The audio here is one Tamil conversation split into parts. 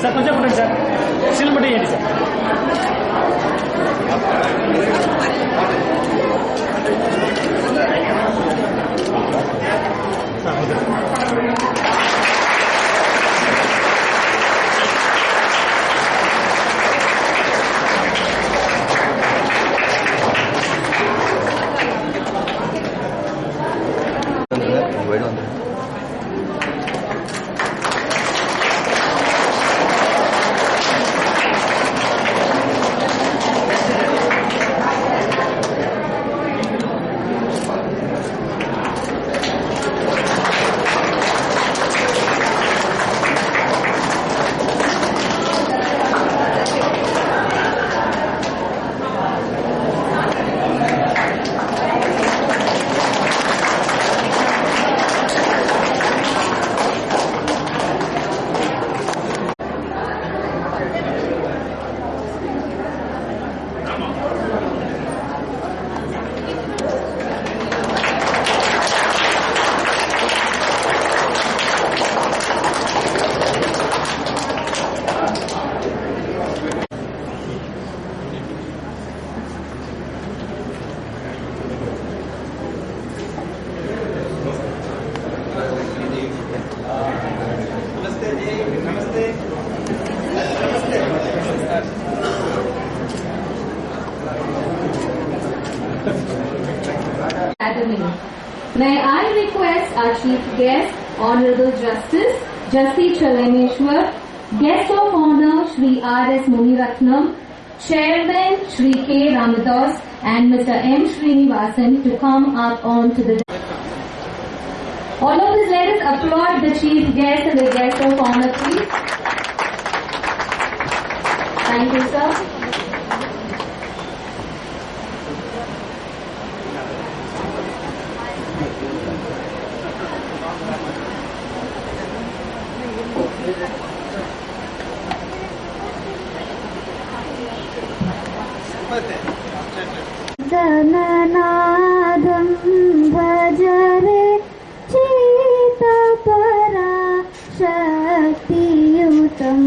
సార్ కొంచెం చూడండి సార్, స్టిల్ బట్టి చేయండి sir. May I request our Chief Guest, Honorable Justice Jasti Chalaneshwar, Guest of Honor Shri R.S. Muniratnam, Chairman Shri K. Ramadas and Mr. M. Srinivasan to come up on to the... All of this, let us applaud the Chief Guest and the Guest of Honor, please. Thank you, sir. Jananadam bhajare chitapara shaktiyutam.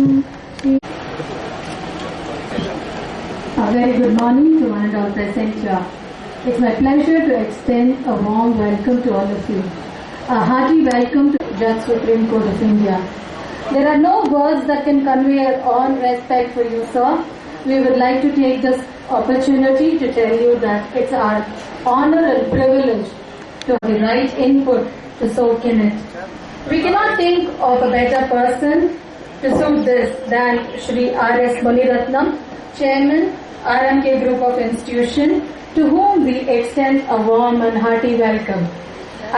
A very good morning to one and all present here. It's my pleasure to extend a warm welcome to all of you. A hearty welcome to Judge Supreme Court of India. There are no words that can convey our own respect for you, sir. We would like to take this opportunity to tell you that it's our honor and privilege to have the right input to soak in it. We cannot think of a better person to suit this than Shri R.S. Muniratnam, Chairman, RMK Group of Institution, to whom we extend a warm and hearty welcome.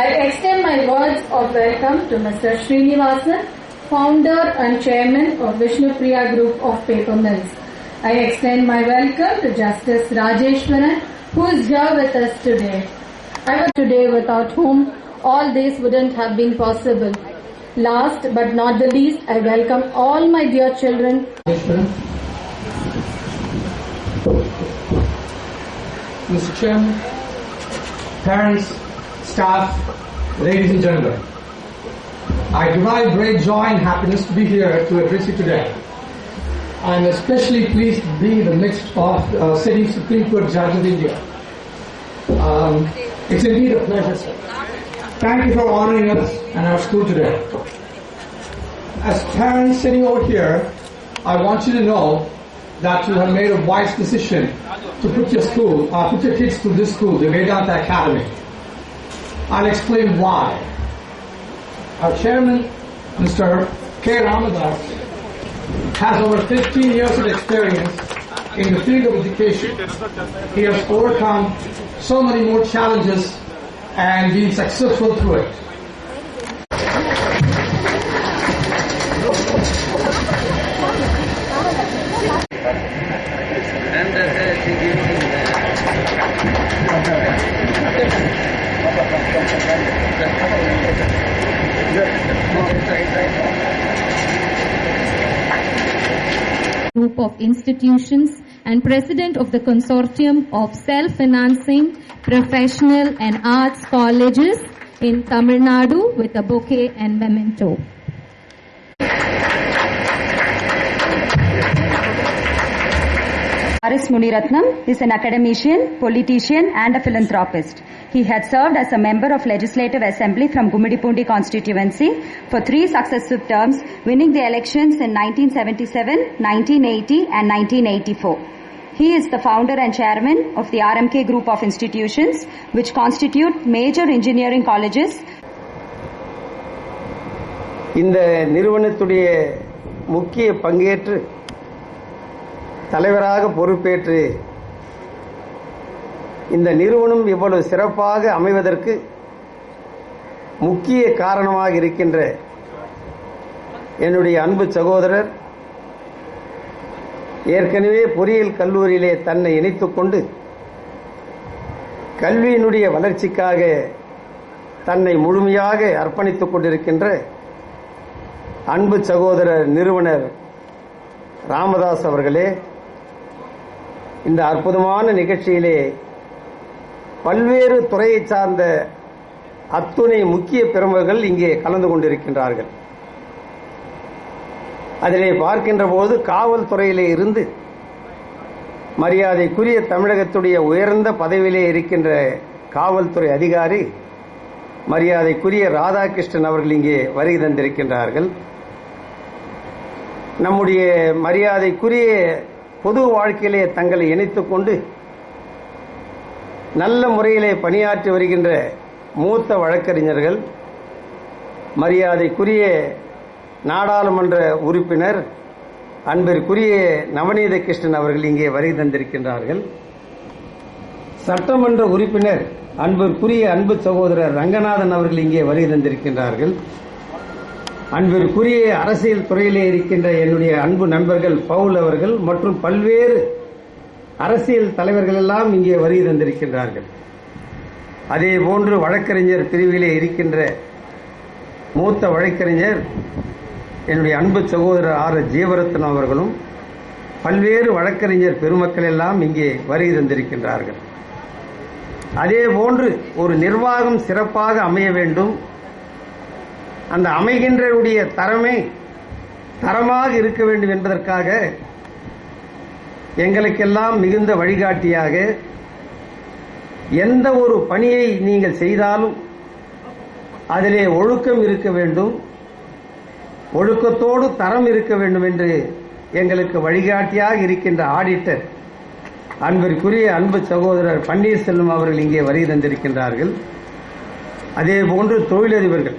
I extend my words of welcome to Mr. Srinivasan, Founder and Chairman of Vishnupriya Group of Paper Mills. I extend my welcome to Justice Rajeshwaran, who is here with us today. I was today without whom all this wouldn't have been possible. Last but not the least, I welcome all my dear children. Mr. Chairman, parents, staff, ladies and gentlemen, I derive great joy and happiness to be here to address you today. I am especially pleased to be in the midst of sitting Supreme Court Judge of India. It's indeed a pleasure, sir. Thank you for honoring us and our school today. As parents sitting over here, I want you to know that you have made a wise decision to put your kids through this school, the Vedanta Academy. I'll explain why. Our chairman, Mr. K. Ramadas, has over 15 years of experience in the field of education. He has overcome so many more challenges and been successful through it. Group of institutions and president of the consortium of self-financing professional and arts colleges in Tamil Nadu with a bouquet and memento. Aris Muniratnam is an academician, politician and a philanthropist. He had served as a member of Legislative Assembly from Gummidipoondi constituency for 3 successive terms, winning the elections in 1977, 1980 and 1984. He is the founder and chairman of the RMK group of institutions which constitute major engineering colleges. இந்த நிறுவனத்துடைய முக்கிய பங்கேற்று தலைவராக பொறுப்பேற்று இந்த நிறுவனம் இவ்வளவு சிறப்பாக அமைவதற்கு முக்கிய காரணமாக இருக்கின்ற என்னுடைய அன்பு சகோதரர் ஏற்கனவே பொறியியல் கல்லூரியிலே தன்னை இணைத்துக் கொண்டு கல்வியினுடைய வளர்ச்சிக்காக தன்னை முழுமையாக அர்ப்பணித்துக் கொண்டிருக்கின்ற அன்பு சகோதரர் நிறுவனர் ராமதாஸ் அவர்களே, இந்த அற்புதமான நிகழ்ச்சியிலே பல்வேறு துறையை சார்ந்த அத்துணை முக்கிய பிரமுகர்கள் இங்கே கலந்து கொண்டிருக்கின்றார்கள். அதிலே பார்க்கின்ற போது காவல்துறையிலே இருந்து மரியாதைக்குரிய தமிழகத்துடைய உயர்ந்த பதவியிலே இருக்கின்ற காவல்துறை அதிகாரி மரியாதைக்குரிய ராதாகிருஷ்ணன் அவர்கள் இங்கே வருகை தந்திருக்கின்றார்கள். நம்முடைய மரியாதைக்குரிய பொது வாழ்க்கையிலே தங்களை இணைத்துக் கொண்டு நல்ல முறையிலே பணியாற்றி வருகின்ற மூத்த வழக்கறிஞர்கள், மரியாதைக்குரிய நாடாளுமன்ற உறுப்பினர் அன்பிற்குரிய நவநீத கிருஷ்ணன் அவர்கள் இங்கே வருகை தந்திருக்கின்றார்கள். சட்டமன்ற உறுப்பினர் அன்பிற்குரிய அன்பு சகோதரர் ரங்கநாதன் அவர்கள் இங்கே வருகை தந்திருக்கின்றார்கள். அன்பிற்குரிய அரசியல் துறையிலே இருக்கின்ற என்னுடைய அன்பு நண்பர்கள் பவுல் அவர்கள் மற்றும் பல்வேறு அரசியல் தலைவர்கள் எல்லாம் இங்கே வருகை தந்திருக்கின்றார்கள். அதே போன்று வழக்கறிஞர் பிரிவிலே இருக்கின்ற மூத்த வழக்கறிஞர் என்னுடைய அன்பு சகோதரர் ஆர் ஜீவரத்னம் அவர்களும் பல்வேறு வழக்கறிஞர் பெருமக்கள் எல்லாம் இங்கே வருகை தந்திருக்கின்றார்கள். அதே போன்று ஒரு நிர்வாகம் சிறப்பாக அமைய வேண்டும், அந்த அமைகின்றனுடைய தரமாக இருக்க வேண்டும் என்பதற்காக எங்களுக்கெல்லாம் மிகுந்த வழிகாட்டியாக எந்த ஒரு பணியை நீங்கள் செய்தாலும் அதிலே ஒழுக்கம் இருக்க வேண்டும், ஒழுக்கத்தோடு தரம் இருக்க வேண்டும் என்று எங்களுக்கு வழிகாட்டியாக இருக்கின்ற ஆடிட்டர் அன்பிற்குரிய அன்பு சகோதரர் பன்னீர்செல்வம் அவர்கள் இங்கே வருகை தந்திருக்கின்றார்கள். அதே போன்று தொழிலதிபர்கள்,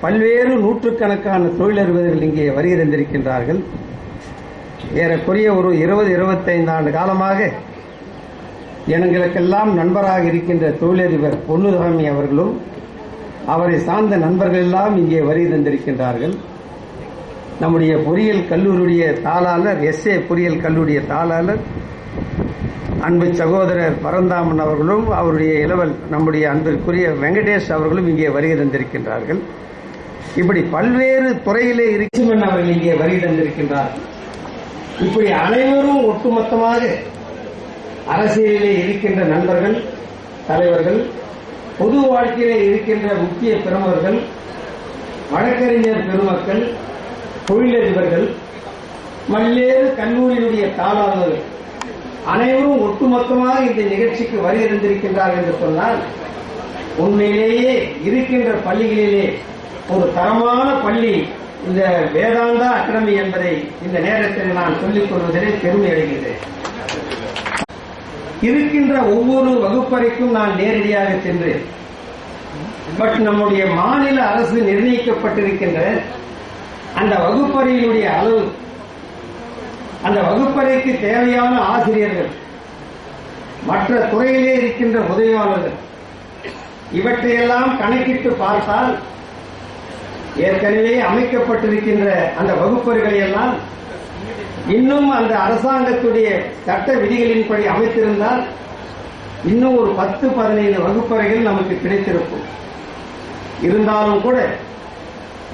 பல்வேறு நூற்றுக்கணக்கான தொழிலதிபர்கள் இங்கே வருகை தந்திருக்கின்றார்கள். ஏறக்குறைய ஒரு 20-25 ஆண்டு காலமாக எங்களுக்கெல்லாம் நண்பராக இருக்கின்ற தொழிலதிபர் பொன்னுசாமி அவர்களும் அவரை சார்ந்த நண்பர்கள் எல்லாம் இங்கே வருகை தந்திருக்கின்றார்கள். நம்முடைய பொறியியல் கல்லூரியுடைய தாளாளர் SA பொறியியல் கல்லூரிய தாளாளர் அன்பு சகோதரர் பரந்தாமன் அவர்களும் அவருடைய இளவல் நம்முடைய அன்பிற்குரிய வெங்கடேஷ் அவர்களும் இங்கே வருகை தந்திருக்கின்றார்கள். இப்படி பல்வேறு துறையிலே இருக்கும் அவர்கள் இங்கே வருகை தந்திருக்கின்றார்கள். இப்படி அனைவரும் ஒட்டுமொத்தமாக அரசியலிலே இருக்கின்ற நண்பர்கள், தலைவர்கள், பொது வாழ்க்கையிலே இருக்கின்ற முக்கிய பிரமுகர்கள், வழக்கறிஞர் பெருமக்கள், தொழிலதிபர்கள், பல்வேறு கல்லூரியினுடைய தாளாளர்கள் அனைவரும் ஒட்டுமொத்தமாக இந்த நிகழ்ச்சிக்கு வருகை தந்திருக்கின்றார்கள் என்று சொன்னால் உண்மையிலேயே இருக்கின்ற பள்ளிகளிலே ஒரு தரமான பள்ளி இந்த வேதாந்தா அகாடமி என்பதை இந்த நேரத்தில் நான் சொல்லிக் கொள்வதிலே பெருமை அடைகின்றேன். இருக்கின்ற ஒவ்வொரு வகுப்பறைக்கும் நான் நேரடியாக சென்று பட் நம்முடைய மாநில அரசு நிர்ணயிக்கப்பட்டிருக்கின்ற அந்த வகுப்பறையினுடைய அளவு, அந்த வகுப்பறைக்கு தேவையான ஆசிரியர்கள், மற்ற துறையிலே இருக்கின்ற உதவியாளர்கள், இவற்றையெல்லாம் கணக்கிட்டு பார்த்தால் ஏற்கனவே அமைக்கப்பட்டிருக்கின்ற அந்த வகுப்பறைகளை எல்லாம் இன்னும் அந்த அரசாங்கத்துடைய சட்ட விதிகளின்படி அமைத்திருந்தால் இன்னும் ஒரு 10-15 வகுப்பறைகள் நமக்கு கிடைத்திருக்கும். இருந்தாலும் கூட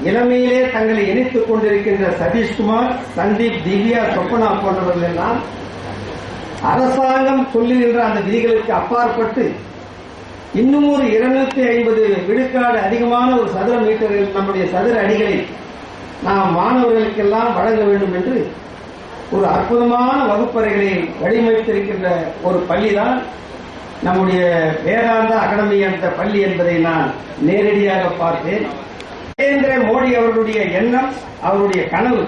இளமையிலே தங்களை இணைத்துக் கொண்டிருக்கின்ற சதீஷ்குமார், சந்தீப், திவ்யா, சொப்பனா போன்றவர்கள் எல்லாம் அரசாங்கம் சொல்லுகின்ற அந்த விதிகளுக்கு அப்பாற்பட்டு இன்னும் ஒரு 250 விழுக்காடு அதிகமான ஒரு சதுர மீட்டர்கள் நம்முடைய சதுர அடிகளை நாம் மாணவர்களுக்கெல்லாம் வழங்க வேண்டும் என்று ஒரு அற்புதமான வகுப்பறைகளை வடிவமைத்திருக்கின்ற ஒரு பள்ளிதான் நம்முடைய வேதாந்தா அகாடமி என்ற பள்ளி என்பதை நான் நேரடியாக பார்த்தேன். நரேந்திர மோடி அவர்களுடைய எண்ணம், அவருடைய கனவு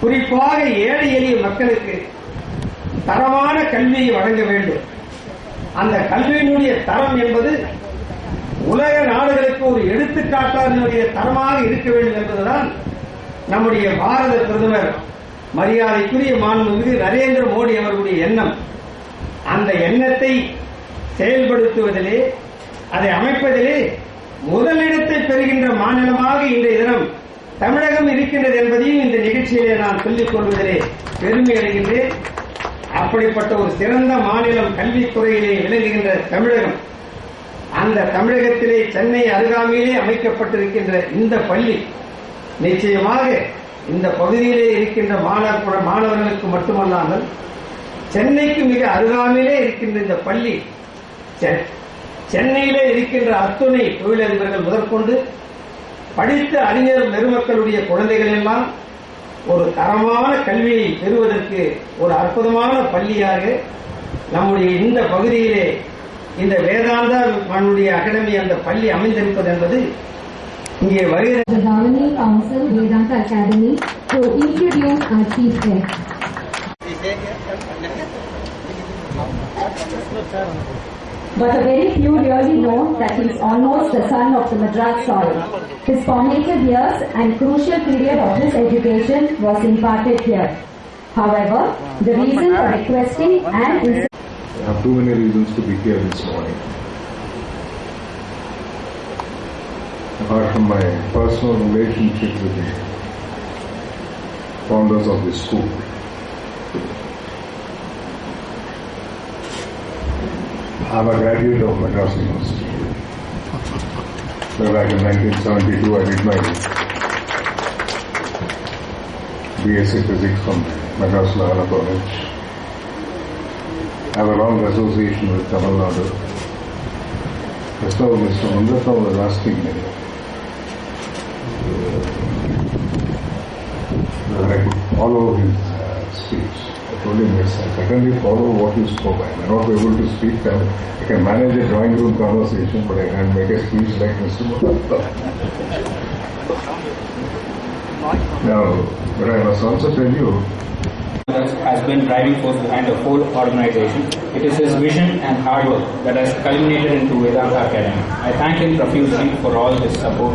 குறிப்பாக ஏழை எளிய மக்களுக்கு தரமான கல்வியை வழங்க வேண்டும். அந்த கல்வியினுடைய தரம் என்பது உலக நாடுகளுக்கு ஒரு எடுத்துக்காட்டாளனுடைய தரமாக இருக்க வேண்டும் என்பதுதான் நம்முடைய பாரத பிரதமர் மரியாதைக்குரிய மாண்புமிகு நரேந்திர மோடி அவர்களுடைய எண்ணம். அந்த எண்ணத்தை செயல்படுத்துவதிலே, அதை அமைப்பதிலே முதலிடத்தை பெறுகின்ற மாநிலமாக இன்றைய தினம் தமிழகம் இருக்கின்றது என்பதையும் இந்த நிகழ்ச்சியிலே நான் சொல்லிக் கொள்வதிலே பெருமை அடைகின்றேன். அப்படிப்பட்ட ஒரு சிறந்த மாநிலம் கல்வித்துறையிலே விளங்குகின்ற தமிழகம், அந்த தமிழகத்திலே சென்னை அருகாமையிலே அமைக்கப்பட்டிருக்கின்ற இந்த பள்ளி நிச்சயமாக இந்த பகுதியிலே இருக்கின்ற மாணவர்களுக்கு மட்டுமல்லாமல் சென்னைக்கு மிக அருகாமையிலே இருக்கின்ற இந்த பள்ளி சென்னையிலே இருக்கின்ற அத்துணை தொழிலதிபர்கள் முதற்கொண்டு படித்த அறிஞர் பெருமக்களுடைய குழந்தைகள் எல்லாம் ஒரு தரமான கல்வியை பெறுவதற்கு ஒரு அற்புதமான பள்ளியாக நம்முடைய இந்த பகுதியிலே இந்த வேதாந்தா அகாடமி அந்த பள்ளி அமைந்திருப்பது என்பது இங்கே வருகிற The governing council Vedanta Academy to introduce our chief guest. But a very few really know that he is almost the son of the Madras soil. His formative years and crucial period of his education was imparted here. However, the reason for requesting and I have too many reasons to be here this morning. Apart from my personal relationship with the founders of this school, I am a graduate of Madras University. So back in 1972, I did my BSc Physics from Madras Lahara College. I have a long association with Tamil Nadu. Just now, Mr. Mandratha was asking me whether I could follow his speech. I told him, yes, I certainly follow what you spoke. I may not be able to speak. I can manage a drawing room conversation, but I can't make a speech like Mr. Mandratha. Now, but I must also tell you, has been driving force behind the whole organization. It is his vision and hard work that has culminated into Vedanta Academy. I thank him profusely for all his support.